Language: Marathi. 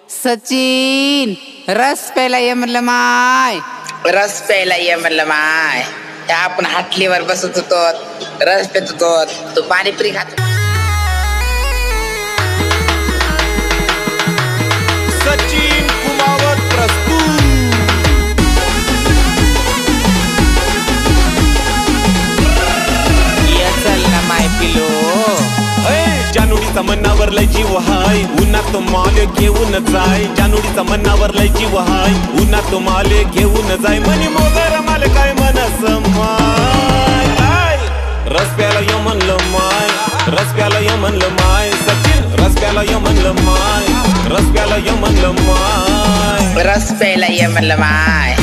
सचिन रस प्यायला ये म्हणलं माय. रस प्यायला ये म्हणलं माय. आपण हाटलीवर बसत होतो, रस पेत होतो, तू पाणीपुरी खात. सचिन कुमावत प्रस्तुत. ये चल ना माय पिलो. जानुडीचा मनावर लय जीव हाय, उन्हात तो माल घेऊन जाय. जानुडीचा मनावर लय जीव हाय, उन्हात तो माल घेऊन जाय. मनी मोगर माल काय मनस माय. रस प्याला ये म्हणलं माय, रस प्याला ये म्हणलं माय. सचिन रस प्याला ये म्हणलं माय, रस प्याला ये म्हणलं माय. रस प्यायला ये म्हणलं माय.